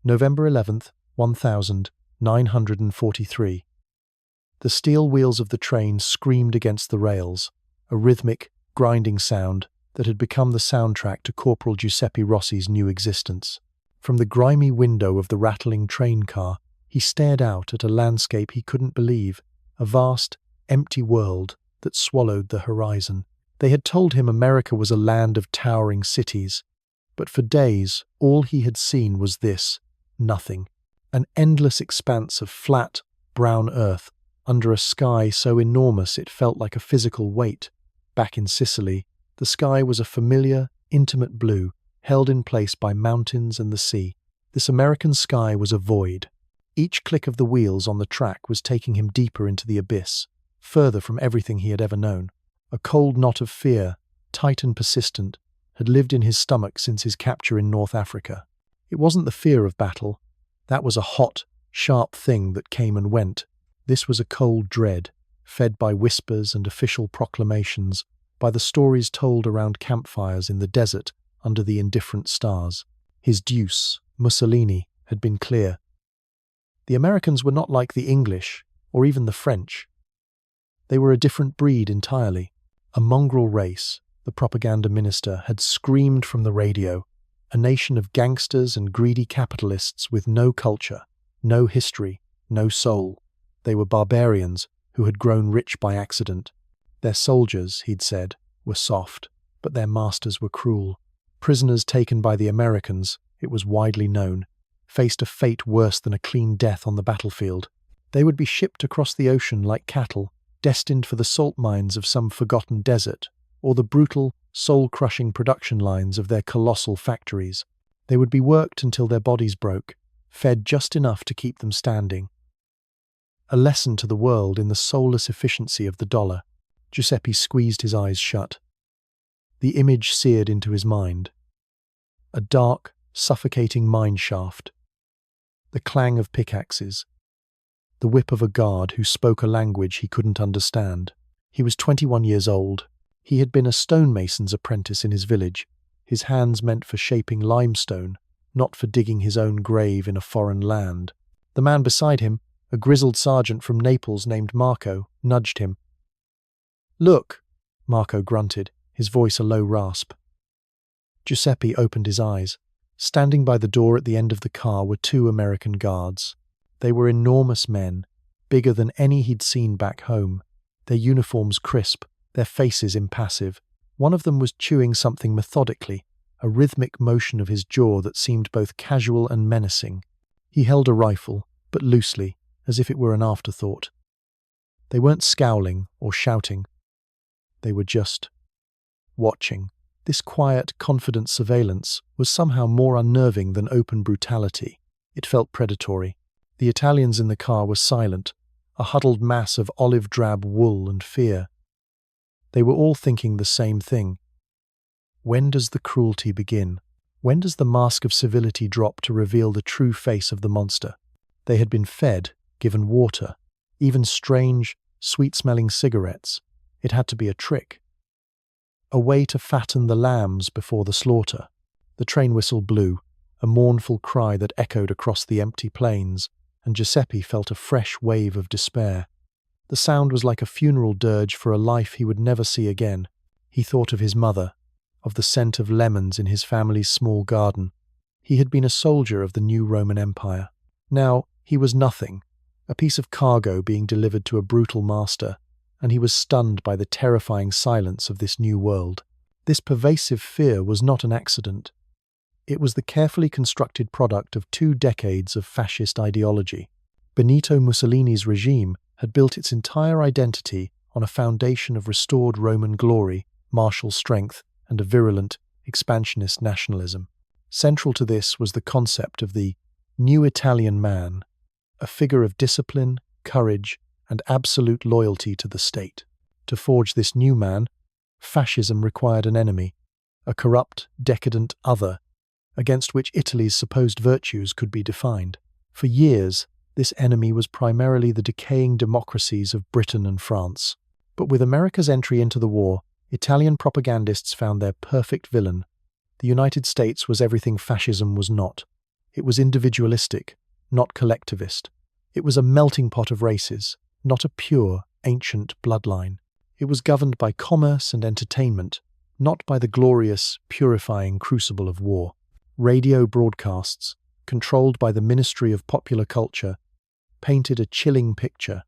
November 11th, 1943. The steel wheels of the train screamed against the rails, a rhythmic, grinding sound that had become the soundtrack to Corporal Giuseppe Rossi's new existence. From the grimy window of the rattling train car, he stared out at a landscape he couldn't believe, a vast, empty world that swallowed the horizon. They had told him America was a land of towering cities, but for days all he had seen was this: nothing. An endless expanse of flat, brown earth under a sky so enormous it felt like a physical weight. Back in Sicily, the sky was a familiar, intimate blue, held in place by mountains and the sea. This American sky was a void. Each click of the wheels on the track was taking him deeper into the abyss, further from everything he had ever known. A cold knot of fear, tight and persistent, had lived in his stomach since his capture in North Africa. It wasn't the fear of battle. That was a hot, sharp thing that came and went. This was a cold dread, fed by whispers and official proclamations, by the stories told around campfires in the desert under the indifferent stars. His deuce, Mussolini, had been clear. The Americans were not like the English, or even the French. They were a different breed entirely. A mongrel race, the propaganda minister had screamed from the radio, a nation of gangsters and greedy capitalists with no culture, no history, no soul. They were barbarians who had grown rich by accident. Their soldiers, he'd said, were soft, but their masters were cruel. Prisoners taken by the Americans, it was widely known, faced a fate worse than a clean death on the battlefield. They would be shipped across the ocean like cattle, destined for the salt mines of some forgotten desert, or the brutal, soul-crushing production lines of their colossal factories. They would be worked until their bodies broke, fed just enough to keep them standing. A lesson to the world in the soulless efficiency of the dollar. Giuseppe squeezed his eyes shut. The image seared into his mind. A dark, suffocating mine shaft. The clang of pickaxes. The whip of a guard who spoke a language he couldn't understand. He was 21 years old. He had been a stonemason's apprentice in his village, his hands meant for shaping limestone, not for digging his own grave in a foreign land. The man beside him, a grizzled sergeant from Naples named Marco, nudged him. "Look," Marco grunted, his voice a low rasp. Giuseppe opened his eyes. Standing by the door at the end of the car were 2 American guards. They were enormous men, bigger than any he'd seen back home, their uniforms crisp, their faces impassive. One of them was chewing something methodically, a rhythmic motion of his jaw that seemed both casual and menacing. He held a rifle, but loosely, as if it were an afterthought. They weren't scowling or shouting. They were just watching. This quiet, confident surveillance was somehow more unnerving than open brutality. It felt predatory. The Italians in the car were silent, a huddled mass of olive-drab wool and fear. They were all thinking the same thing. When does the cruelty begin? When does the mask of civility drop to reveal the true face of the monster? They had been fed, given water, even strange, sweet-smelling cigarettes. It had to be a trick. A way to fatten the lambs before the slaughter. The train whistle blew, a mournful cry that echoed across the empty plains, and Giuseppe felt a fresh wave of despair. The sound was like a funeral dirge for a life he would never see again. He thought of his mother, of the scent of lemons in his family's small garden. He had been a soldier of the new Roman Empire. Now he was nothing, a piece of cargo being delivered to a brutal master, and he was stunned by the terrifying silence of this new world. This pervasive fear was not an accident. It was the carefully constructed product of 2 decades of fascist ideology. Benito Mussolini's regime had built its entire identity on a foundation of restored Roman glory, martial strength, and a virulent, expansionist nationalism. Central to this was the concept of the new Italian man, a figure of discipline, courage, and absolute loyalty to the state. To forge this new man, fascism required an enemy, a corrupt, decadent other, against which Italy's supposed virtues could be defined. For years, this enemy was primarily the decaying democracies of Britain and France. But with America's entry into the war, Italian propagandists found their perfect villain. The United States was everything fascism was not. It was individualistic, not collectivist. It was a melting pot of races, not a pure, ancient bloodline. It was governed by commerce and entertainment, not by the glorious, purifying crucible of war. Radio broadcasts, controlled by the Ministry of Popular Culture, painted a chilling picture.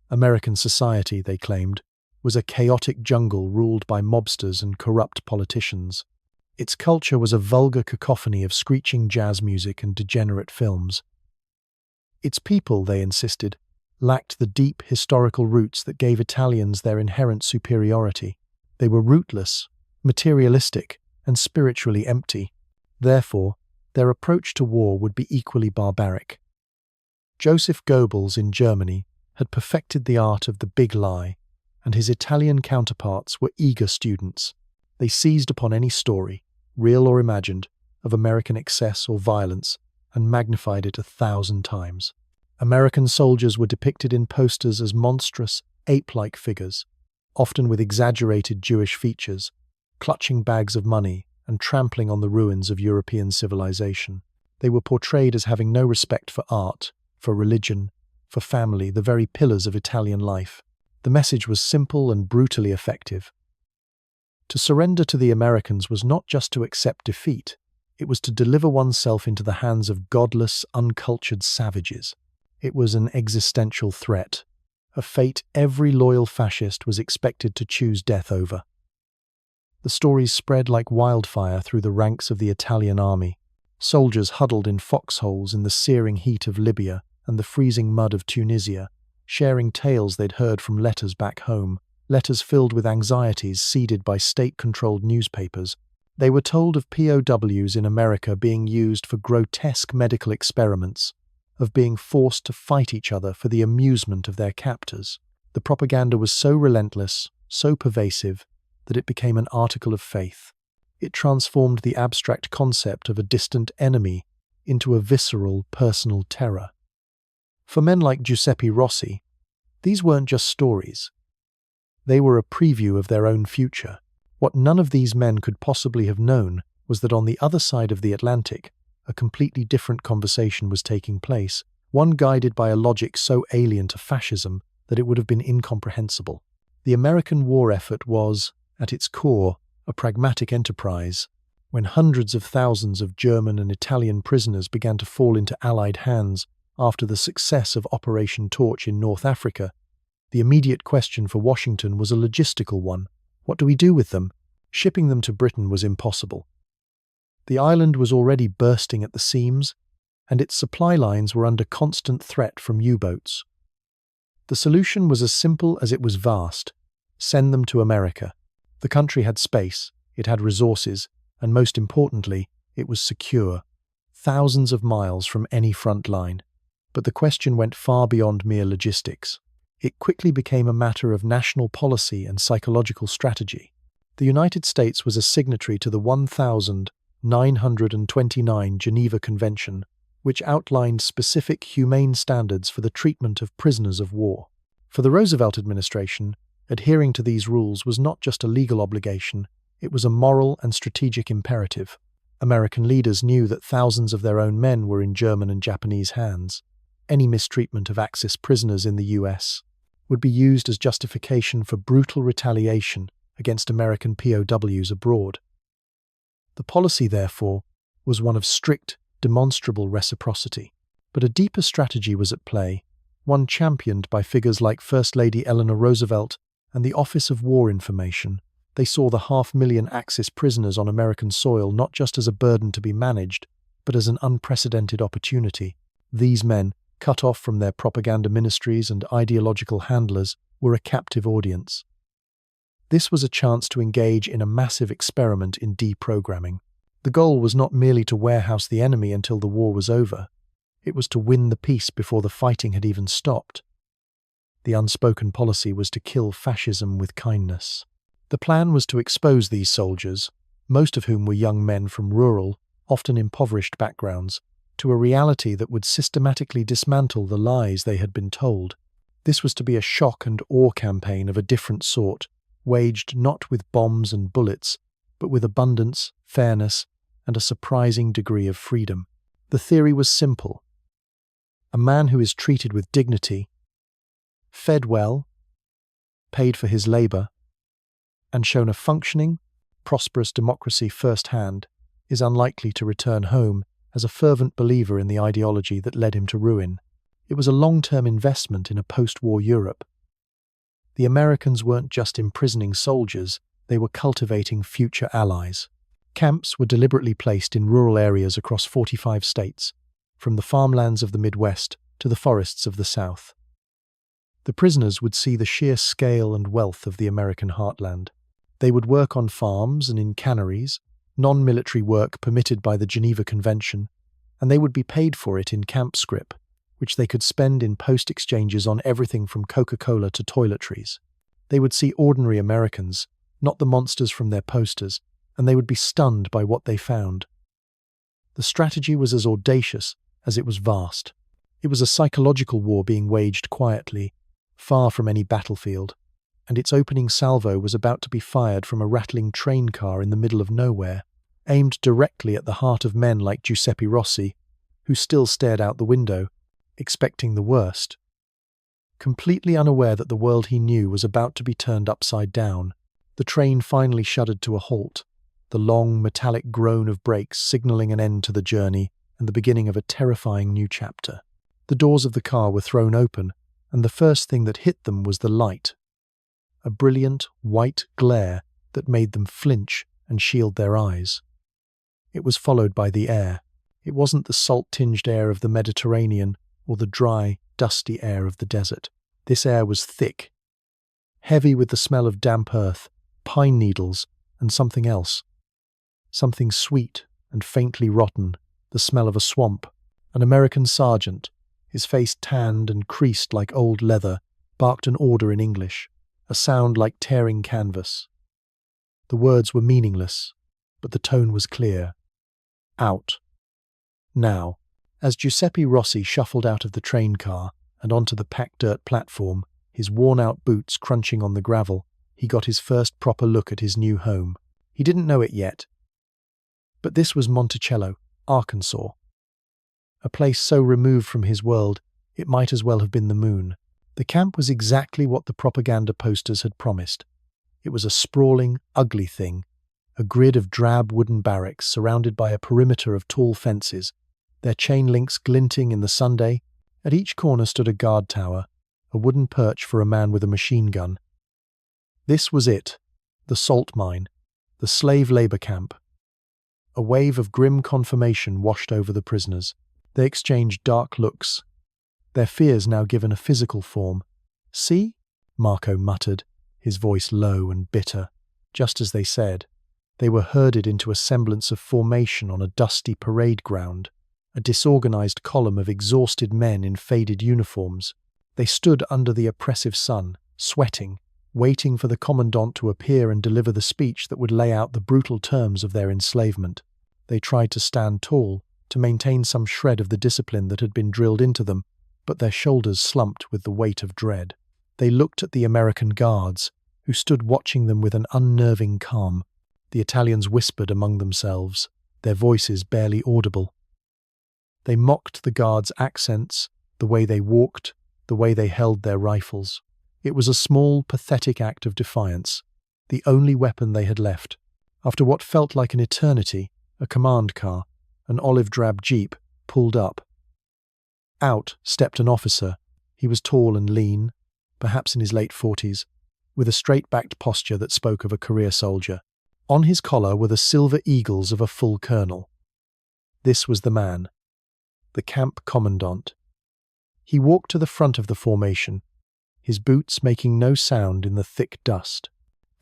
American society, they claimed, was a chaotic jungle ruled by mobsters and corrupt politicians. Its culture was a vulgar cacophony of screeching jazz music and degenerate films. Its people, they insisted, lacked the deep historical roots that gave Italians their inherent superiority. They were rootless, materialistic, and spiritually empty. Therefore, their approach to war would be equally barbaric. Joseph Goebbels in Germany had perfected the art of the big lie, and his Italian counterparts were eager students. They seized upon any story, real or imagined, of American excess or violence and magnified it 1,000 times. American soldiers were depicted in posters as monstrous, ape-like figures, often with exaggerated Jewish features, clutching bags of money and trampling on the ruins of European civilization. They were portrayed as having no respect for art, for religion, for family, the very pillars of Italian life. The message was simple and brutally effective. To surrender to the Americans was not just to accept defeat, it was to deliver oneself into the hands of godless, uncultured savages. It was an existential threat, a fate every loyal fascist was expected to choose death over. The stories spread like wildfire through the ranks of the Italian army. Soldiers huddled in foxholes in the searing heat of Libya and the freezing mud of Tunisia, sharing tales they'd heard from letters back home, letters filled with anxieties seeded by state-controlled newspapers. They were told of POWs in America being used for grotesque medical experiments, of being forced to fight each other for the amusement of their captors. The propaganda was so relentless, so pervasive, that it became an article of faith. It transformed the abstract concept of a distant enemy into a visceral, personal terror. For men like Giuseppe Rossi, these weren't just stories. They were a preview of their own future. What none of these men could possibly have known was that on the other side of the Atlantic, a completely different conversation was taking place, one guided by a logic so alien to fascism that it would have been incomprehensible. The American war effort was, at its core, a pragmatic enterprise. When hundreds of thousands of German and Italian prisoners began to fall into Allied hands after the success of Operation Torch in North Africa, the immediate question for Washington was a logistical one. What do we do with them? Shipping them to Britain was impossible. The island was already bursting at the seams, and its supply lines were under constant threat from U-boats. The solution was as simple as it was vast: send them to America. The country had space, it had resources, and most importantly, it was secure, thousands of miles from any front line. But the question went far beyond mere logistics. It quickly became a matter of national policy and psychological strategy. The United States was a signatory to the 1929 Geneva Convention, which outlined specific humane standards for the treatment of prisoners of war. For the Roosevelt administration, adhering to these rules was not just a legal obligation, it was a moral and strategic imperative. American leaders knew that thousands of their own men were in German and Japanese hands. Any mistreatment of Axis prisoners in the US would be used as justification for brutal retaliation against American POWs abroad. The policy, therefore, was one of strict, demonstrable reciprocity. But a deeper strategy was at play, one championed by figures like First Lady Eleanor Roosevelt and the Office of War Information. They saw the 500,000 Axis prisoners on American soil not just as a burden to be managed, but as an unprecedented opportunity. These men, cut off from their propaganda ministries and ideological handlers, were a captive audience. This was a chance to engage in a massive experiment in deprogramming. The goal was not merely to warehouse the enemy until the war was over. It was to win the peace before the fighting had even stopped. The unspoken policy was to kill fascism with kindness. The plan was to expose these soldiers, most of whom were young men from rural, often impoverished backgrounds, to a reality that would systematically dismantle the lies they had been told. This was to be a shock and awe campaign of a different sort, waged not with bombs and bullets, but with abundance, fairness, and a surprising degree of freedom. The theory was simple. A man who is treated with dignity, fed well, paid for his labor, and shown a functioning, prosperous democracy firsthand, is unlikely to return home as a fervent believer in the ideology that led him to ruin. It was a long-term investment in a post-war Europe. The Americans weren't just imprisoning soldiers, they were cultivating future allies. Camps were deliberately placed in rural areas across 45 states, from the farmlands of the Midwest to the forests of the South. The prisoners would see the sheer scale and wealth of the American heartland. They would work on farms and in canneries, non-military work permitted by the Geneva Convention, and they would be paid for it in camp scrip, which they could spend in post-exchanges on everything from Coca-Cola to toiletries. They would see ordinary Americans, not the monsters from their posters, and they would be stunned by what they found. The strategy was as audacious as it was vast. It was a psychological war being waged quietly, far from any battlefield, and its opening salvo was about to be fired from a rattling train car in the middle of nowhere, aimed directly at the heart of men like Giuseppe Rossi, who still stared out the window, expecting the worst. Completely unaware that the world he knew was about to be turned upside down, the train finally shuddered to a halt, the long, metallic groan of brakes signaling an end to the journey and the beginning of a terrifying new chapter. The doors of the car were thrown open, and the first thing that hit them was the light, a brilliant white glare that made them flinch and shield their eyes. It was followed by the air. It wasn't the salt-tinged air of the Mediterranean or the dry, dusty air of the desert. This air was thick, heavy with the smell of damp earth, pine needles, and something else. Something sweet and faintly rotten, the smell of a swamp. An American sergeant, his face tanned and creased like old leather, barked an order in English, a sound like tearing canvas. The words were meaningless, but the tone was clear. Out. Now. As Giuseppe Rossi shuffled out of the train car and onto the packed dirt platform, his worn-out boots crunching on the gravel, he got his first proper look at his new home. He didn't know it yet, but this was Monticello, Arkansas. A place so removed from his world, it might as well have been the moon. The camp was exactly what the propaganda posters had promised. It was a sprawling, ugly thing, a grid of drab wooden barracks surrounded by a perimeter of tall fences, their chain links glinting in the sunday. At each corner stood a guard tower, a wooden perch for a man with a machine gun. This was it, the salt mine, the slave labor camp. A wave of grim confirmation washed over the prisoners. They exchanged dark looks, their fears now given a physical form. "See?" Marco muttered, his voice low and bitter. Just as they said, they were herded into a semblance of formation on a dusty parade ground, a disorganized column of exhausted men in faded uniforms. They stood under the oppressive sun, sweating, waiting for the commandant to appear and deliver the speech that would lay out the brutal terms of their enslavement. They tried to stand tall, to maintain some shred of the discipline that had been drilled into them, but their shoulders slumped with the weight of dread. They looked at the American guards, who stood watching them with an unnerving calm. The Italians whispered among themselves, their voices barely audible. They mocked the guards' accents, the way they walked, the way they held their rifles. It was a small, pathetic act of defiance, the only weapon they had left. After what felt like an eternity, a command car, an olive-drab jeep, pulled up. Out stepped an officer. He was tall and lean, perhaps in his late 40s, with a straight-backed posture that spoke of a career soldier. On his collar were the silver eagles of a full colonel. This was the man, the camp commandant. He walked to the front of the formation, his boots making no sound in the thick dust.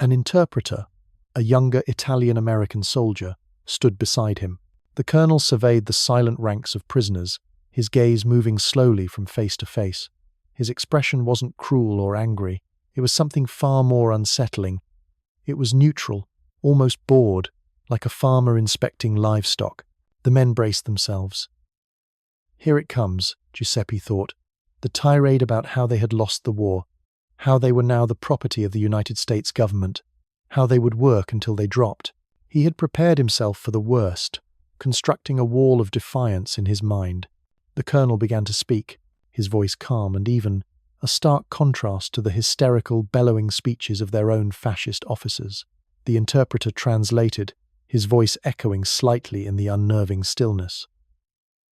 An interpreter, a younger Italian-American soldier, stood beside him. The colonel surveyed the silent ranks of prisoners, his gaze moving slowly from face to face. His expression wasn't cruel or angry. It was something far more unsettling. It was neutral, almost bored, like a farmer inspecting livestock. The men braced themselves. Here it comes, Giuseppe thought. The tirade about how they had lost the war, how they were now the property of the United States government, how they would work until they dropped. He had prepared himself for the worst, constructing a wall of defiance in his mind. The colonel began to speak, his voice calm and even, a stark contrast to the hysterical, bellowing speeches of their own fascist officers. The interpreter translated, his voice echoing slightly in the unnerving stillness.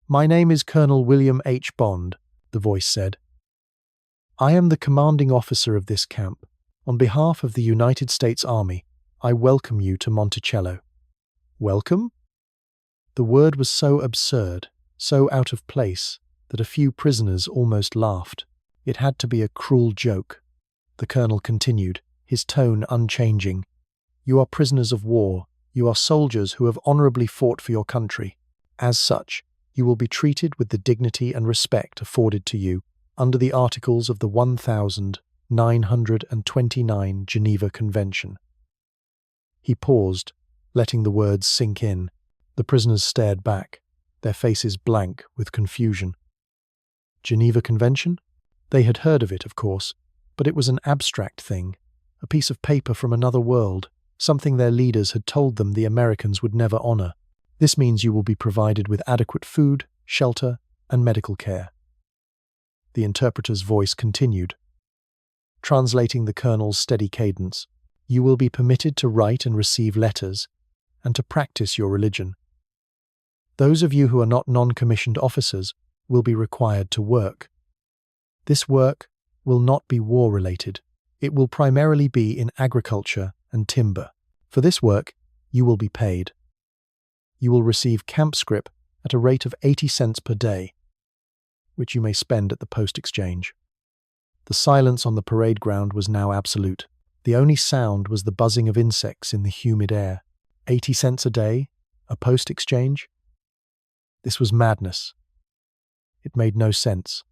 "My name is Colonel William H. Bond," the voice said. "I am the commanding officer of this camp. On behalf of the United States Army, I welcome you to Monticello." "Welcome?" The word was so absurd, so out of place, that a few prisoners almost laughed. It had to be a cruel joke. The colonel continued, his tone unchanging. "You are prisoners of war. You are soldiers who have honorably fought for your country. As such, you will be treated with the dignity and respect afforded to you under the Articles of the 1929 Geneva Convention." He paused, letting the words sink in. The prisoners stared back, their faces blank with confusion. Geneva Convention? They had heard of it, of course, but it was an abstract thing, a piece of paper from another world, something their leaders had told them the Americans would never honor. "This means you will be provided with adequate food, shelter, and medical care." The interpreter's voice continued, translating the colonel's steady cadence. "You will be permitted to write and receive letters, and to practice your religion. Those of you who are not non-commissioned officers will be required to work. This work will not be war-related. It will primarily be in agriculture and timber. For this work, you will be paid. You will receive camp scrip at a rate of 80 cents per day, which you may spend at the post exchange." The silence on the parade ground was now absolute. The only sound was the buzzing of insects in the humid air. 80 cents a day? A post exchange? This was madness. It made no sense.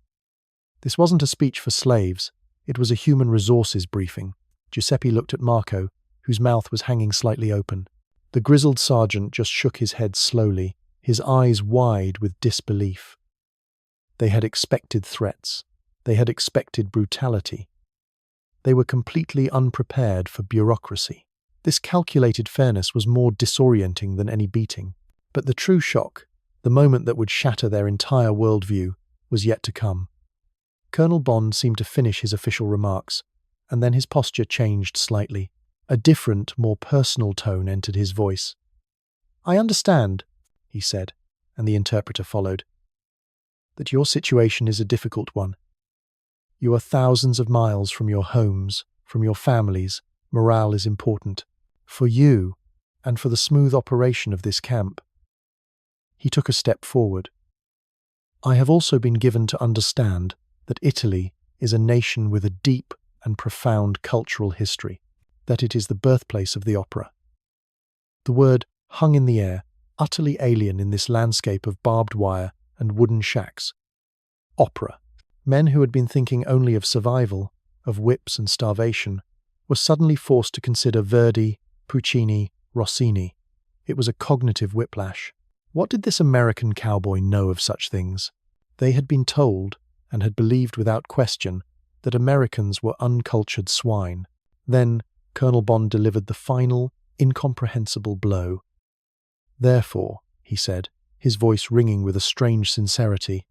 This wasn't a speech for slaves. It was a human resources briefing. Giuseppe looked at Marco, whose mouth was hanging slightly open. The grizzled sergeant just shook his head slowly, his eyes wide with disbelief. They had expected threats. They had expected brutality. They were completely unprepared for bureaucracy. This calculated fairness was more disorienting than any beating. But the true shock, the moment that would shatter their entire worldview, was yet to come. Colonel Bond seemed to finish his official remarks, and then his posture changed slightly. A different, more personal tone entered his voice. "I understand," he said, and the interpreter followed, "that your situation is a difficult one. You are thousands of miles from your homes, from your families. Morale is important. For you, and for the smooth operation of this camp." He took a step forward. "I have also been given to understand that Italy is a nation with a deep and profound cultural history, that it is the birthplace of the opera." The word hung in the air, utterly alien in this landscape of barbed wire and wooden shacks. Opera. Men who had been thinking only of survival, of whips and starvation, were suddenly forced to consider Verdi, Puccini, Rossini. It was a cognitive whiplash. What did this American cowboy know of such things? They had been told, and had believed without question, that Americans were uncultured swine. Then Colonel Bond delivered the final, incomprehensible blow. "Therefore," he said, his voice ringing with a strange sincerity,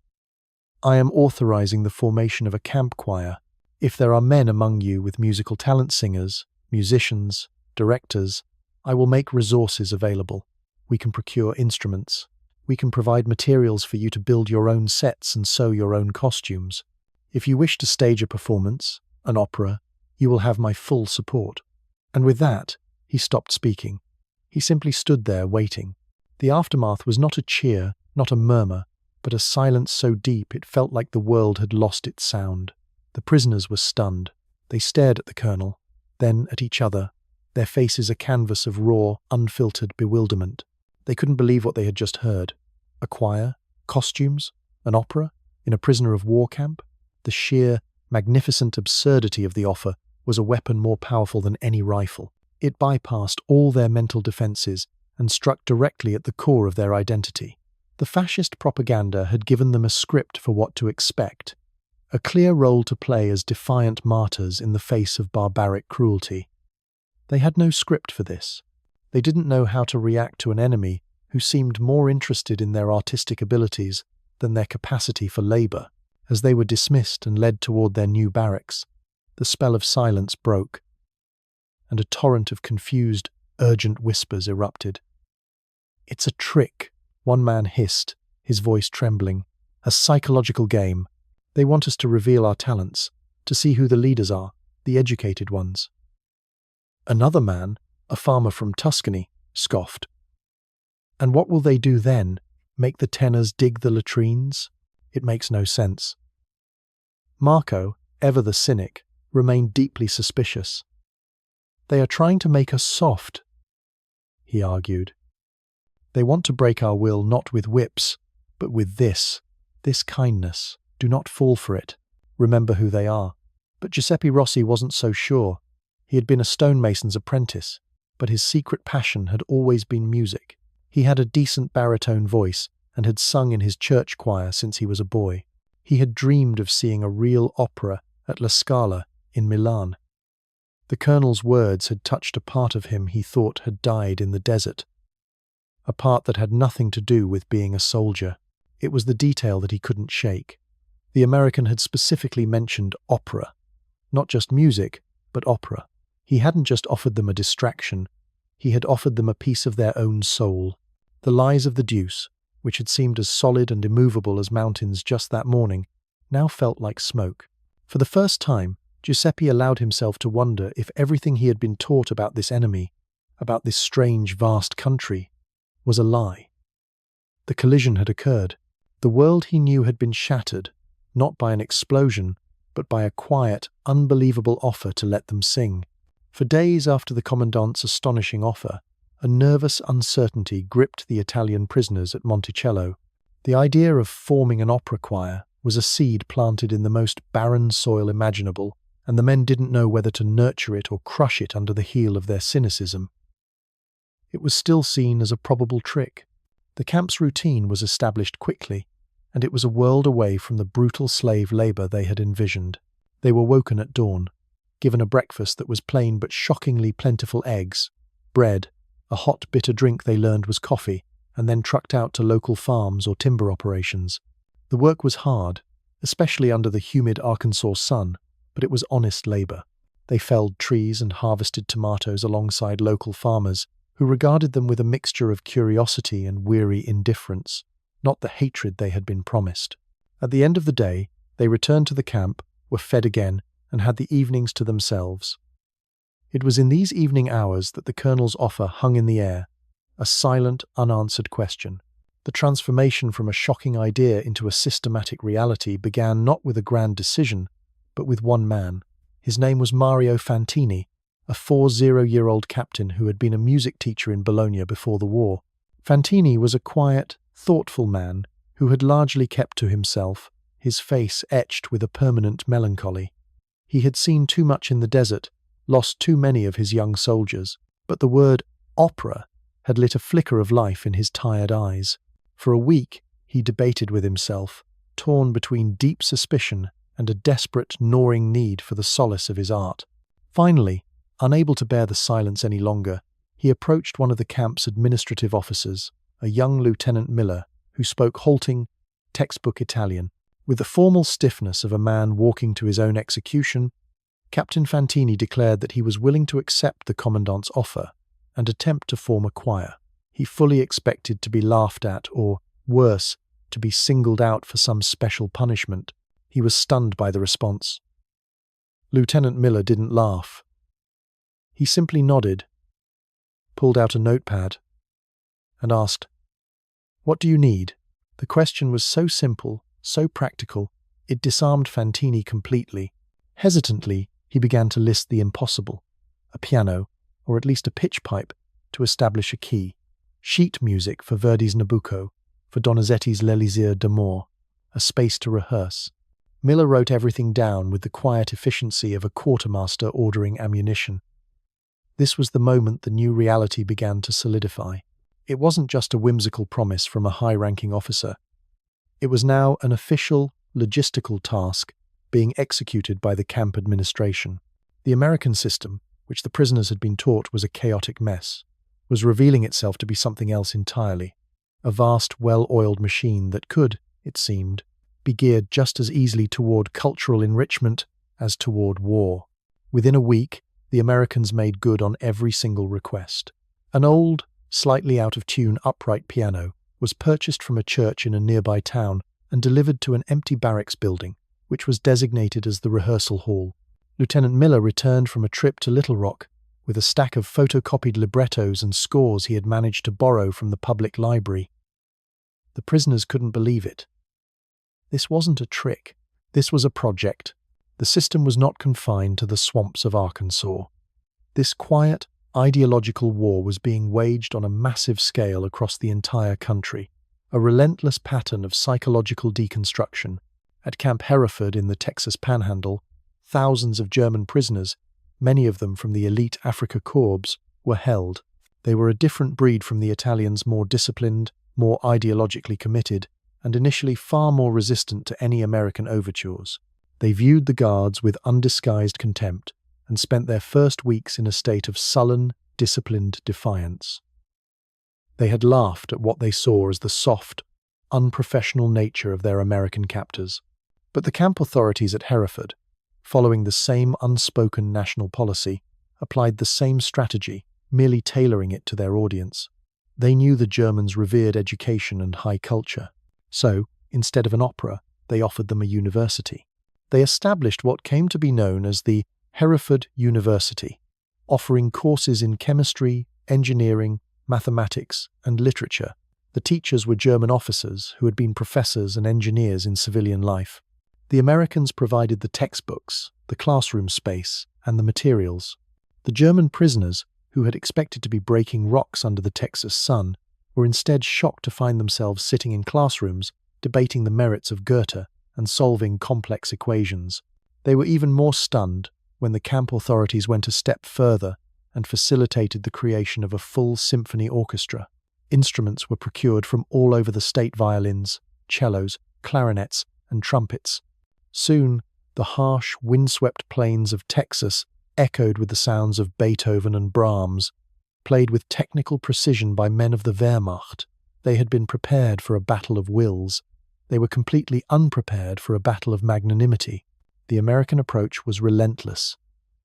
"I am authorizing the formation of a camp choir. If there are men among you with musical talent, singers, musicians, directors, I will make resources available. We can procure instruments. We can provide materials for you to build your own sets and sew your own costumes. If you wish to stage a performance, an opera, you will have my full support." And with that, he stopped speaking. He simply stood there waiting. The aftermath was not a cheer, not a murmur, but a silence so deep it felt like the world had lost its sound. The prisoners were stunned. They stared at the colonel, then at each other, their faces a canvas of raw, unfiltered bewilderment. They couldn't believe what they had just heard. A choir? Costumes? An opera? In a prisoner of war camp? The sheer, magnificent absurdity of the offer was a weapon more powerful than any rifle. It bypassed all their mental defenses and struck directly at the core of their identity. The fascist propaganda had given them a script for what to expect, a clear role to play as defiant martyrs in the face of barbaric cruelty. They had no script for this. They didn't know how to react to an enemy who seemed more interested in their artistic abilities than their capacity for labor. As they were dismissed and led toward their new barracks, the spell of silence broke, and a torrent of confused, urgent whispers erupted. "It's a trick," one man hissed, his voice trembling. "A psychological game. They want us to reveal our talents, to see who the leaders are, the educated ones." Another man, a farmer from Tuscany, scoffed. "And what will they do then? Make the tenors dig the latrines? It makes no sense." Marco, ever the cynic, remained deeply suspicious. "They are trying to make us soft," he argued. "They want to break our will not with whips, but with this kindness. Do not fall for it. Remember who they are." But Giuseppe Rossi wasn't so sure. He had been a stonemason's apprentice, but his secret passion had always been music. He had a decent baritone voice and had sung in his church choir since he was a boy. He had dreamed of seeing a real opera at La Scala in Milan. The colonel's words had touched a part of him he thought had died in the desert, a part that had nothing to do with being a soldier. It was the detail that he couldn't shake. The American had specifically mentioned opera. Not just music, but opera. He hadn't just offered them a distraction, he had offered them a piece of their own soul. The lies of the deuce, which had seemed as solid and immovable as mountains just that morning, now felt like smoke. For the first time, Giuseppe allowed himself to wonder if everything he had been taught about this enemy, about this strange, vast country, was a lie. The collision had occurred. The world he knew had been shattered, not by an explosion, but by a quiet, unbelievable offer to let them sing. For days after the commandant's astonishing offer, a nervous uncertainty gripped the Italian prisoners at Monticello. The idea of forming an opera choir was a seed planted in the most barren soil imaginable, and the men didn't know whether to nurture it or crush it under the heel of their cynicism. It was still seen as a probable trick. The camp's routine was established quickly, and it was a world away from the brutal slave labor they had envisioned. They were woken at dawn, given a breakfast that was plain but shockingly plentiful eggs, bread, a hot bitter drink they learned was coffee, and then trucked out to local farms or timber operations. The work was hard, especially under the humid Arkansas sun, but it was honest labor. They felled trees and harvested tomatoes alongside local farmers, who regarded them with a mixture of curiosity and weary indifference, not the hatred they had been promised. At the end of the day, they returned to the camp, were fed again, and had the evenings to themselves. It was in these evening hours that the colonel's offer hung in the air, a silent, unanswered question. The transformation from a shocking idea into a systematic reality began not with a grand decision, but with one man. His name was Mario Fantini, a 40-year-old captain who had been a music teacher in Bologna before the war. Fantini was a quiet, thoughtful man who had largely kept to himself, his face etched with a permanent melancholy. He had seen too much in the desert, lost too many of his young soldiers, but the word opera had lit a flicker of life in his tired eyes. For a week, he debated with himself, torn between deep suspicion and a desperate, gnawing need for the solace of his art. Finally, unable to bear the silence any longer, he approached one of the camp's administrative officers, a young Lieutenant Miller, who spoke halting, textbook Italian. With the formal stiffness of a man walking to his own execution, Captain Fantini declared that he was willing to accept the commandant's offer and attempt to form a choir. He fully expected to be laughed at or, worse, to be singled out for some special punishment. He was stunned by the response. Lieutenant Miller didn't laugh. He simply nodded, pulled out a notepad, and asked, "What do you need?" The question was so simple, so practical, it disarmed Fantini completely. Hesitantly, he began to list the impossible: a piano, or at least a pitch pipe, to establish a key; sheet music for Verdi's Nabucco, for Donizetti's L'Elisir d'Amour, a space to rehearse. Miller wrote everything down with the quiet efficiency of a quartermaster ordering ammunition. This was the moment the new reality began to solidify. It wasn't just a whimsical promise from a high-ranking officer. It was now an official, logistical task being executed by the camp administration. The American system, which the prisoners had been taught was a chaotic mess, was revealing itself to be something else entirely. a vast, well-oiled machine that could, it seemed, be geared just as easily toward cultural enrichment as toward war. Within a week, the Americans made good on every single request. An old, slightly out-of-tune upright piano was purchased from a church in a nearby town and delivered to an empty barracks building, which was designated as the rehearsal hall. Lieutenant Miller returned from a trip to Little Rock with a stack of photocopied librettos and scores he had managed to borrow from the public library. The prisoners couldn't believe it. This wasn't a trick. This was a project. The system was not confined to the swamps of Arkansas. This quiet, ideological war was being waged on a massive scale across the entire country, a relentless pattern of psychological deconstruction. At Camp Hereford in the Texas Panhandle, thousands of German prisoners, many of them from the elite Afrika Korps, were held. They were a different breed from the Italians, more disciplined, more ideologically committed, and initially far more resistant to any American overtures. They viewed the guards with undisguised contempt and spent their first weeks in a state of sullen, disciplined defiance. They had laughed at what they saw as the soft, unprofessional nature of their American captors. But the camp authorities at Hereford, following the same unspoken national policy, applied the same strategy, merely tailoring it to their audience. They knew the Germans revered education and high culture. So, instead of an opera, they offered them a university. They established what came to be known as the Hereford University, offering courses in chemistry, engineering, mathematics, and literature. The teachers were German officers who had been professors and engineers in civilian life. The Americans provided the textbooks, the classroom space, and the materials. The German prisoners, who had expected to be breaking rocks under the Texas sun, were instead shocked to find themselves sitting in classrooms debating the merits of Goethe and solving complex equations. They were even more stunned when the camp authorities went a step further and facilitated the creation of a full symphony orchestra. Instruments were procured from all over the state: violins, cellos, clarinets, and trumpets. Soon, the harsh, windswept plains of Texas echoed with the sounds of Beethoven and Brahms, played with technical precision by men of the Wehrmacht. They had been prepared for a battle of wills. They were completely unprepared for a battle of magnanimity. The American approach was relentless.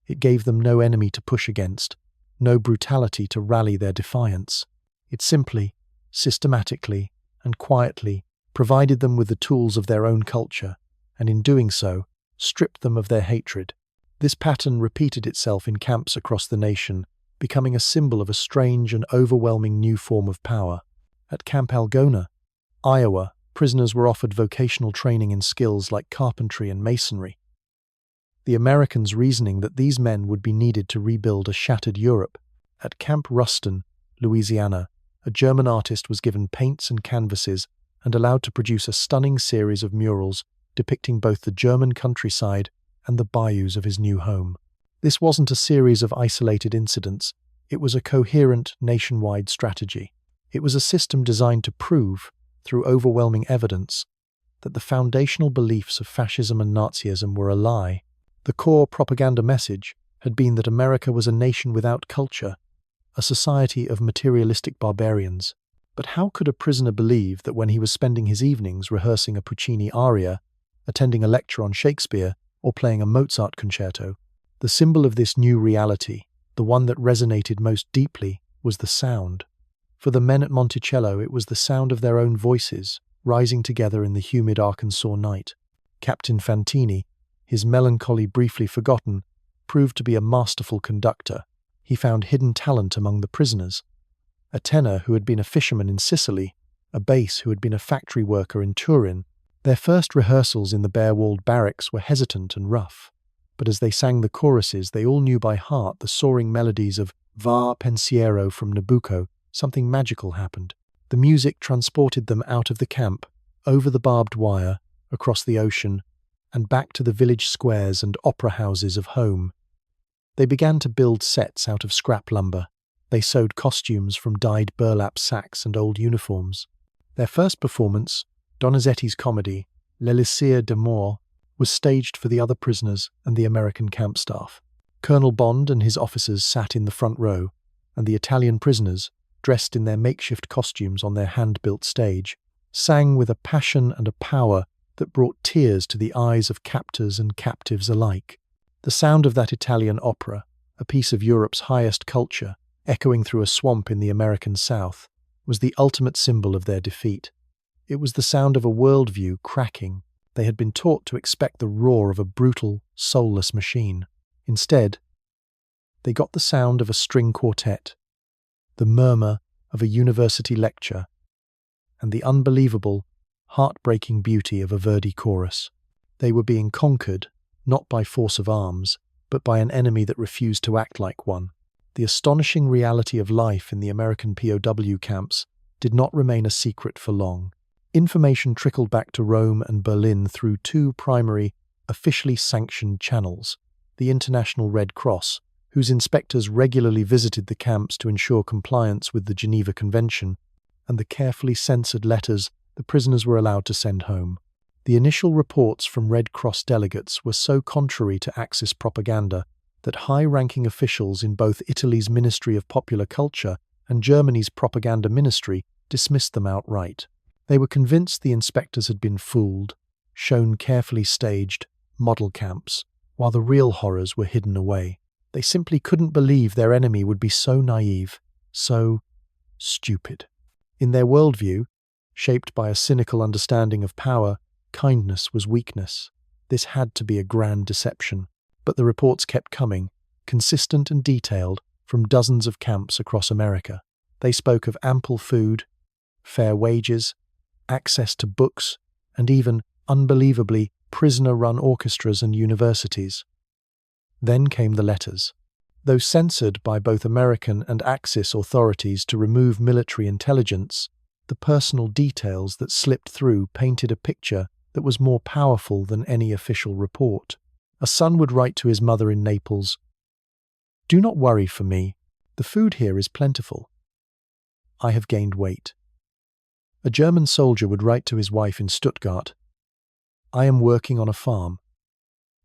It gave them no enemy to push against, no brutality to rally their defiance. It simply, systematically, and quietly provided them with the tools of their own culture, and in doing so, stripped them of their hatred. This pattern repeated itself in camps across the nation, becoming a symbol of a strange and overwhelming new form of power. At Camp Algona, Iowa, prisoners were offered vocational training in skills like carpentry and masonry. The Americans reasoning that these men would be needed to rebuild a shattered Europe. At Camp Ruston, Louisiana, a German artist was given paints and canvases and allowed to produce a stunning series of murals depicting both the German countryside and the bayous of his new home. This wasn't a series of isolated incidents, it was a coherent nationwide strategy. It was a system designed to prove, through overwhelming evidence, that the foundational beliefs of fascism and Nazism were a lie. The core propaganda message had been that America was a nation without culture, a society of materialistic barbarians. But how could a prisoner believe that when he was spending his evenings rehearsing a Puccini aria, attending a lecture on Shakespeare, or playing a Mozart concerto, the symbol of this new reality, the one that resonated most deeply, was the sound? For the men at Monticello, it was the sound of their own voices, rising together in the humid Arkansas night. Captain Fantini, his melancholy briefly forgotten, proved to be a masterful conductor. He found hidden talent among the prisoners. A tenor who had been a fisherman in Sicily, a bass who had been a factory worker in Turin. Their first rehearsals in the bare-walled barracks were hesitant and rough, but as they sang the choruses, they all knew by heart the soaring melodies of Va Pensiero from Nabucco. Something magical happened. The music transported them out of the camp, over the barbed wire, across the ocean, and back to the village squares and opera houses of home. They began to build sets out of scrap lumber. They sewed costumes from dyed burlap sacks and old uniforms. Their first performance, Donizetti's comedy, L'Elixir d'Amour, was staged for the other prisoners and the American camp staff. Colonel Bond and his officers sat in the front row, and the Italian prisoners, dressed in their makeshift costumes on their hand-built stage, sang with a passion and a power that brought tears to the eyes of captors and captives alike. The sound of that Italian opera, a piece of Europe's highest culture, echoing through a swamp in the American South, was the ultimate symbol of their defeat. It was the sound of a worldview cracking. They had been taught to expect the roar of a brutal, soulless machine. Instead, they got the sound of a string quartet, the murmur of a university lecture, and the unbelievable, heartbreaking beauty of a Verdi chorus. They were being conquered, not by force of arms, but by an enemy that refused to act like one. The astonishing reality of life in the American POW camps did not remain a secret for long. Information trickled back to Rome and Berlin through two primary, officially sanctioned channels: the International Red Cross, whose inspectors regularly visited the camps to ensure compliance with the Geneva Convention, and the carefully censored letters the prisoners were allowed to send home. The initial reports from Red Cross delegates were so contrary to Axis propaganda that high-ranking officials in both Italy's Ministry of Popular Culture and Germany's Propaganda Ministry dismissed them outright. They were convinced the inspectors had been fooled, shown carefully staged model camps, while the real horrors were hidden away. They simply couldn't believe their enemy would be so naive, so stupid. In their worldview, shaped by a cynical understanding of power, kindness was weakness. This had to be a grand deception. But the reports kept coming, consistent and detailed, from dozens of camps across America. They spoke of ample food, fair wages, access to books, and even, unbelievably, prisoner-run orchestras and universities. Then came the letters. Though censored by both American and Axis authorities to remove military intelligence, the personal details that slipped through painted a picture that was more powerful than any official report. A son would write to his mother in Naples, "Do not worry for me. The food here is plentiful. I have gained weight." A German soldier would write to his wife in Stuttgart, "I am working on a farm.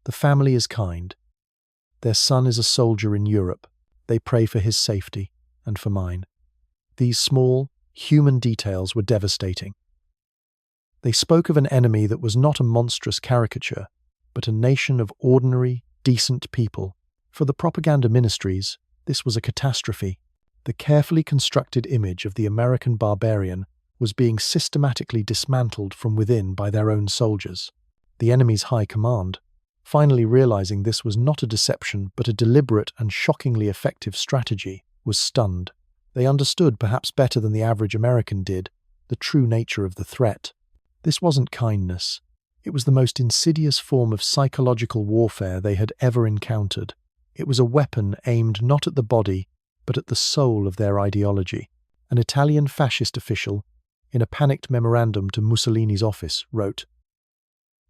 The family is kind. Their son is a soldier in Europe. They pray for his safety and for mine." These small, human details were devastating. They spoke of an enemy that was not a monstrous caricature, but a nation of ordinary, decent people. For the propaganda ministries, this was a catastrophe. The carefully constructed image of the American barbarian was being systematically dismantled from within by their own soldiers. The enemy's high command, finally realizing this was not a deception but a deliberate and shockingly effective strategy, was stunned. They understood, perhaps better than the average American did, the true nature of the threat. This wasn't kindness. It was the most insidious form of psychological warfare they had ever encountered. It was a weapon aimed not at the body, but at the soul of their ideology. An Italian fascist official, in a panicked memorandum to Mussolini's office, wrote,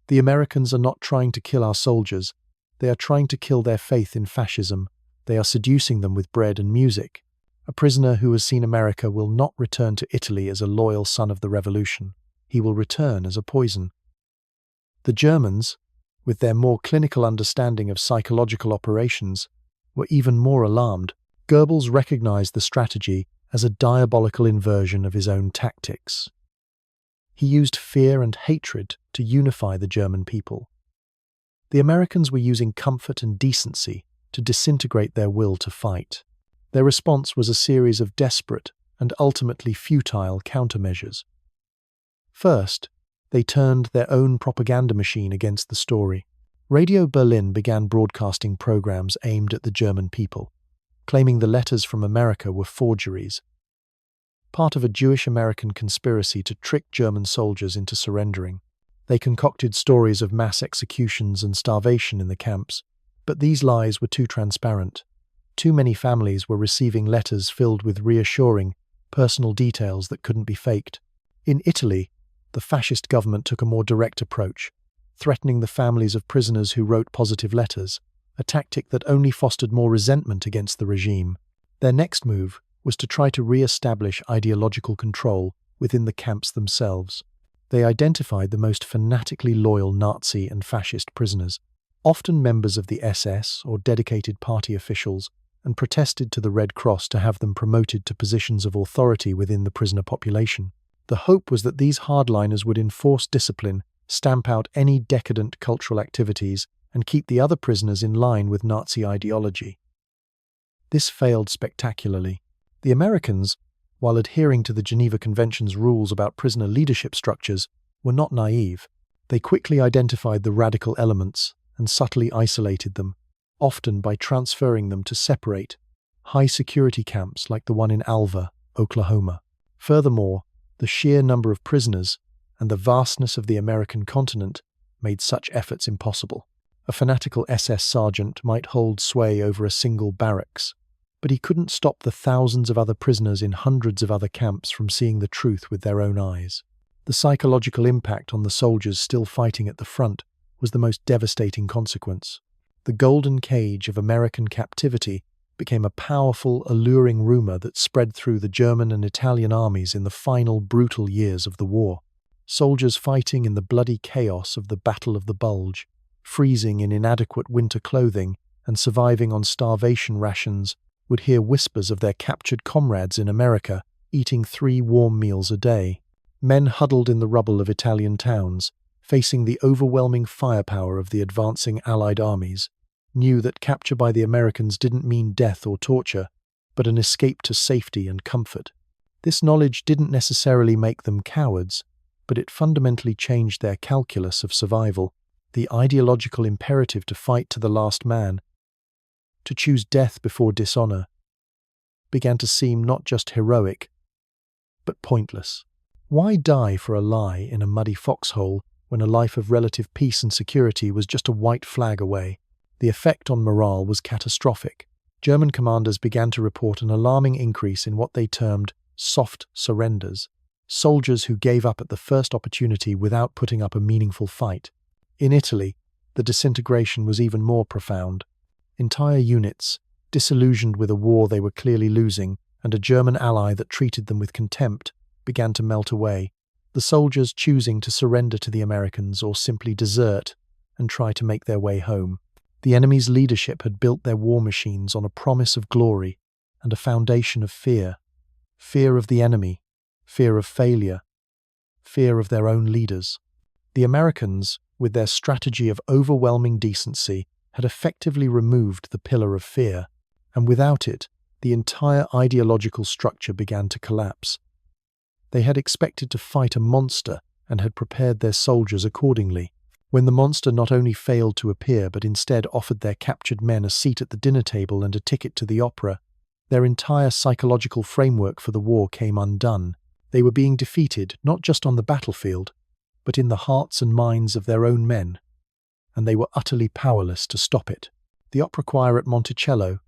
"The Americans are not trying to kill our soldiers. They are trying to kill their faith in fascism. They are seducing them with bread and music. A prisoner who has seen America will not return to Italy as a loyal son of the revolution. He will return as a poison." The Germans, with their more clinical understanding of psychological operations, were even more alarmed. Goebbels recognized the strategy as a diabolical inversion of his own tactics. He used fear and hatred to unify the German people. The Americans were using comfort and decency to disintegrate their will to fight. Their response was a series of desperate and ultimately futile countermeasures. First, they turned their own propaganda machine against the story. Radio Berlin began broadcasting programs aimed at the German people, claiming the letters from America were forgeries, part of a Jewish-American conspiracy to trick German soldiers into surrendering. They concocted stories of mass executions and starvation in the camps, but these lies were too transparent. Too many families were receiving letters filled with reassuring, personal details that couldn't be faked. In Italy, the fascist government took a more direct approach, threatening the families of prisoners who wrote positive letters, a tactic that only fostered more resentment against the regime. Their next move was to try to re-establish ideological control within the camps themselves. They identified the most fanatically loyal Nazi and fascist prisoners, often members of the SS or dedicated party officials, and protested to the Red Cross to have them promoted to positions of authority within the prisoner population. The hope was that these hardliners would enforce discipline, stamp out any decadent cultural activities, and keep the other prisoners in line with Nazi ideology. This failed spectacularly. The Americans, while adhering to the Geneva Convention's rules about prisoner leadership structures, were not naive. They quickly identified the radical elements and subtly isolated them, often by transferring them to separate, high-security camps like the one in Alva, Oklahoma. Furthermore, the sheer number of prisoners and the vastness of the American continent made such efforts impossible. A fanatical SS sergeant might hold sway over a single barracks, but he couldn't stop the thousands of other prisoners in hundreds of other camps from seeing the truth with their own eyes. The psychological impact on the soldiers still fighting at the front was the most devastating consequence. The golden cage of American captivity became a powerful, alluring rumor that spread through the German and Italian armies in the final brutal years of the war. Soldiers fighting in the bloody chaos of the Battle of the Bulge, freezing in inadequate winter clothing and surviving on starvation rations, would hear whispers of their captured comrades in America eating 3 warm meals a day. Men huddled in the rubble of Italian towns, facing the overwhelming firepower of the advancing Allied armies, knew that capture by the Americans didn't mean death or torture, but an escape to safety and comfort. This knowledge didn't necessarily make them cowards, but it fundamentally changed their calculus of survival. The ideological imperative to fight to the last man, to choose death before dishonor, began to seem not just heroic, but pointless. Why die for a lie in a muddy foxhole when a life of relative peace and security was just a white flag away? The effect on morale was catastrophic. German commanders began to report an alarming increase in what they termed soft surrenders, soldiers who gave up at the first opportunity without putting up a meaningful fight. In Italy, the disintegration was even more profound. Entire units, disillusioned with a war they were clearly losing and a German ally that treated them with contempt, began to melt away, the soldiers choosing to surrender to the Americans or simply desert and try to make their way home. The enemy's leadership had built their war machines on a promise of glory and a foundation of fear. Fear of the enemy, fear of failure, fear of their own leaders. The Americans, with their strategy of overwhelming decency, had effectively removed the pillar of fear, and without it, the entire ideological structure began to collapse. They had expected to fight a monster and had prepared their soldiers accordingly. When the monster not only failed to appear but instead offered their captured men a seat at the dinner table and a ticket to the opera, their entire psychological framework for the war came undone. They were being defeated not just on the battlefield, but in the hearts and minds of their own men, and they were utterly powerless to stop it. The opera choir at Monticello,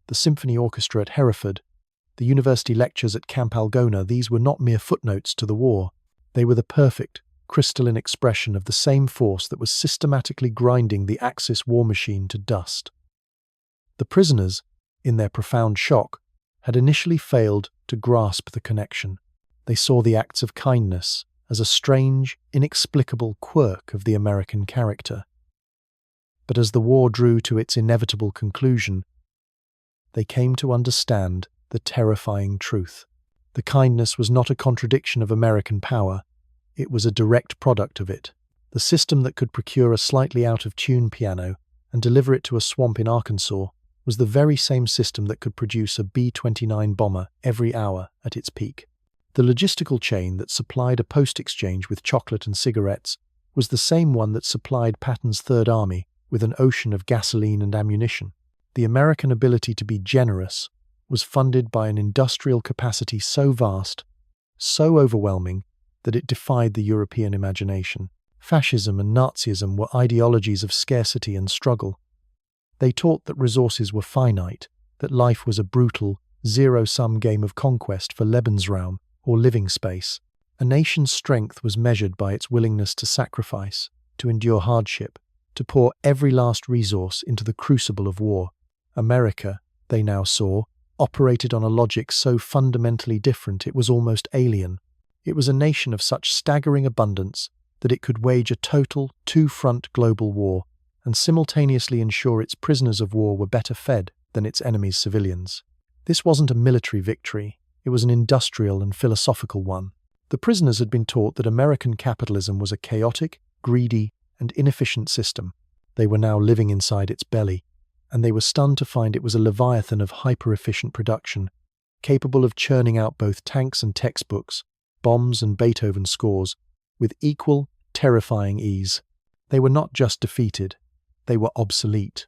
the symphony orchestra at Hereford, the university lectures at Camp Algona, these were not mere footnotes to the war. They were the perfect, crystalline expression of the same force that was systematically grinding the Axis war machine to dust. The prisoners, in their profound shock, had initially failed to grasp the connection. They saw the acts of kindness as a strange, inexplicable quirk of the American character. But as the war drew to its inevitable conclusion, they came to understand the terrifying truth. The kindness was not a contradiction of American power, it was a direct product of it. The system that could procure a slightly out-of-tune piano and deliver it to a swamp in Arkansas was the very same system that could produce a B-29 bomber every hour at its peak. The logistical chain that supplied a post-exchange with chocolate and cigarettes was the same one that supplied Patton's Third Army with an ocean of gasoline and ammunition. The American ability to be generous was funded by an industrial capacity so vast, so overwhelming, that it defied the European imagination. Fascism and Nazism were ideologies of scarcity and struggle. They taught that resources were finite, that life was a brutal, zero-sum game of conquest for Lebensraum, or living space. A nation's strength was measured by its willingness to sacrifice, to endure hardship, to pour every last resource into the crucible of war. America, they now saw, operated on a logic so fundamentally different it was almost alien. It was a nation of such staggering abundance that it could wage a total, two-front global war and simultaneously ensure its prisoners of war were better fed, than its enemies' civilians. This wasn't a military victory, it was an industrial and philosophical one. The prisoners had been taught that American capitalism was a chaotic, greedy, and inefficient system. They were now living inside its belly, and they were stunned to find it was a leviathan of hyper-efficient production, capable of churning out both tanks and textbooks, bombs and Beethoven scores, with equal, terrifying ease. They were not just defeated, they were obsolete.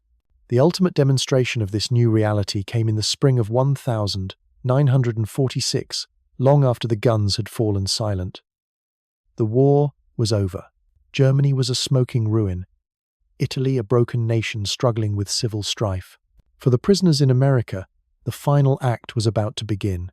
The ultimate demonstration of this new reality came in the spring of 1946, long after the guns had fallen silent. The war was over. Germany was a smoking ruin. Italy a broken nation struggling with civil strife. For the prisoners in America, the final act was about to begin.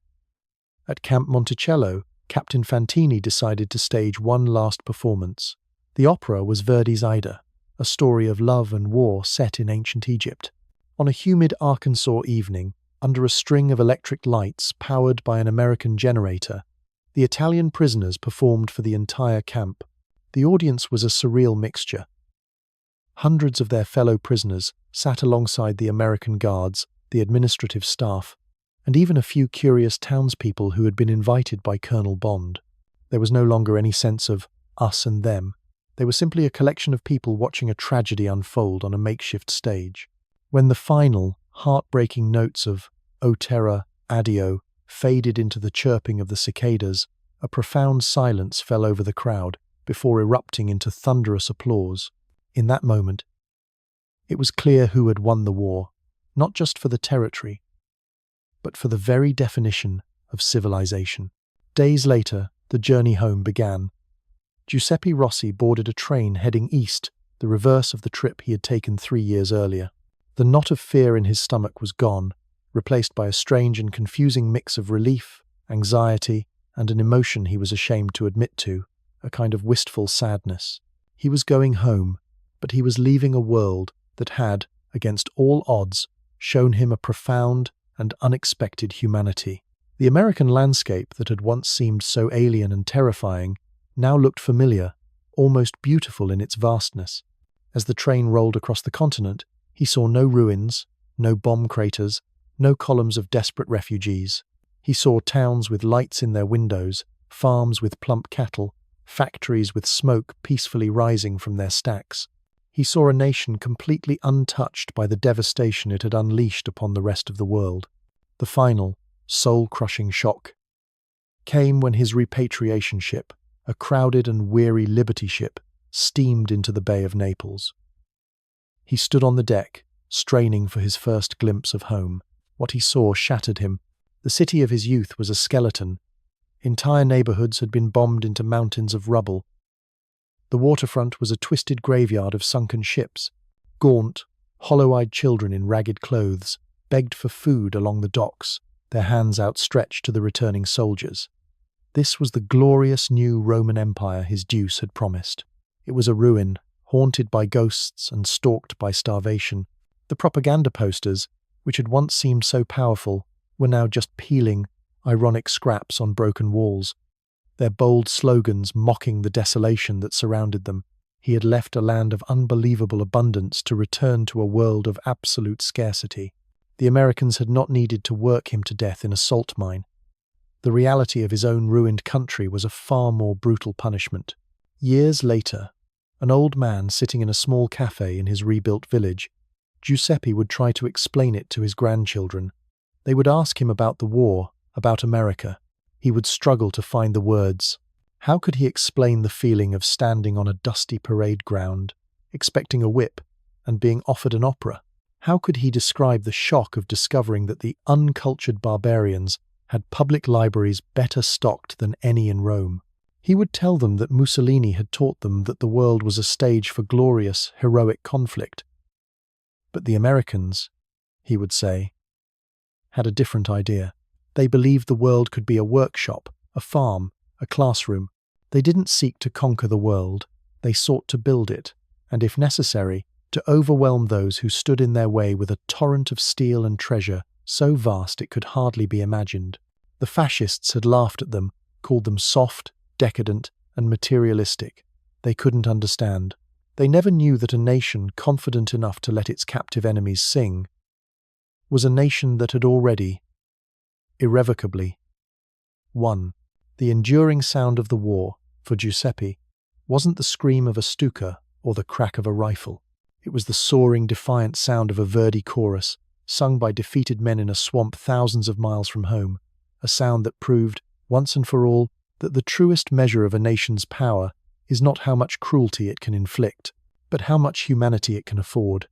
At Camp Monticello, Captain Fantini decided to stage one last performance. The opera was Verdi's Aida, a story of love and war set in ancient Egypt. On a humid Arkansas evening, under a string of electric lights powered by an American generator, the Italian prisoners performed for the entire camp. The audience was a surreal mixture. Hundreds of their fellow prisoners sat alongside the American guards, the administrative staff, and even a few curious townspeople who had been invited by Colonel Bond. There was no longer any sense of us and them. They were simply a collection of people watching a tragedy unfold on a makeshift stage. When the final, heartbreaking notes of O Terra, Addio faded into the chirping of the cicadas, a profound silence fell over the crowd before erupting into thunderous applause. In that moment, it was clear who had won the war, not just for the territory, but for the very definition of civilization. Days later, the journey home began. Giuseppe Rossi boarded a train heading east, the reverse of the trip he had taken 3 years earlier. The knot of fear in his stomach was gone, replaced by a strange and confusing mix of relief, anxiety, and an emotion he was ashamed to admit to, a kind of wistful sadness. He was going home, but he was leaving a world that had, against all odds, shown him a profound and unexpected humanity. The American landscape that had once seemed so alien and terrifying now looked familiar, almost beautiful in its vastness. As the train rolled across the continent, he saw no ruins, no bomb craters, no columns of desperate refugees. He saw towns with lights in their windows, farms with plump cattle, factories with smoke peacefully rising from their stacks. He saw a nation completely untouched by the devastation it had unleashed upon the rest of the world. The final, soul-crushing shock came when his repatriation ship, a crowded and weary liberty ship, steamed into the Bay of Naples. He stood on the deck, straining for his first glimpse of home. What he saw shattered him. The city of his youth was a skeleton. Entire neighborhoods had been bombed into mountains of rubble. The waterfront was a twisted graveyard of sunken ships. Gaunt, hollow-eyed children in ragged clothes begged for food along the docks, their hands outstretched to the returning soldiers. This was the glorious new Roman Empire his deuce had promised. It was a ruin, haunted by ghosts and stalked by starvation. The propaganda posters, which had once seemed so powerful, were now just peeling, ironic scraps on broken walls, their bold slogans mocking the desolation that surrounded them. He had left a land of unbelievable abundance to return to a world of absolute scarcity. The Americans had not needed to work him to death in a salt mine. The reality of his own ruined country was a far more brutal punishment. Years later, an old man sitting in a small cafe in his rebuilt village, Giuseppe would try to explain it to his grandchildren. They would ask him about the war, about America. He would struggle to find the words. How could he explain the feeling of standing on a dusty parade ground, expecting a whip, and being offered an opera? How could he describe the shock of discovering that the uncultured barbarians had public libraries better stocked than any in Rome? He would tell them that Mussolini had taught them that the world was a stage for glorious, heroic conflict. But the Americans, he would say, had a different idea. They believed the world could be a workshop, a farm, a classroom. They didn't seek to conquer the world. They sought to build it, and if necessary, to overwhelm those who stood in their way with a torrent of steel and treasure so vast it could hardly be imagined. The fascists had laughed at them, called them soft, decadent, and materialistic. They couldn't understand. They never knew that a nation confident enough to let its captive enemies sing was a nation that had already, irrevocably, won. The enduring sound of the war, for Giuseppe, wasn't the scream of a Stuka or the crack of a rifle. It was the soaring, defiant sound of a Verdi chorus, sung by defeated men in a swamp thousands of miles from home, a sound that proved, once and for all, that the truest measure of a nation's power is not how much cruelty it can inflict, but how much humanity it can afford.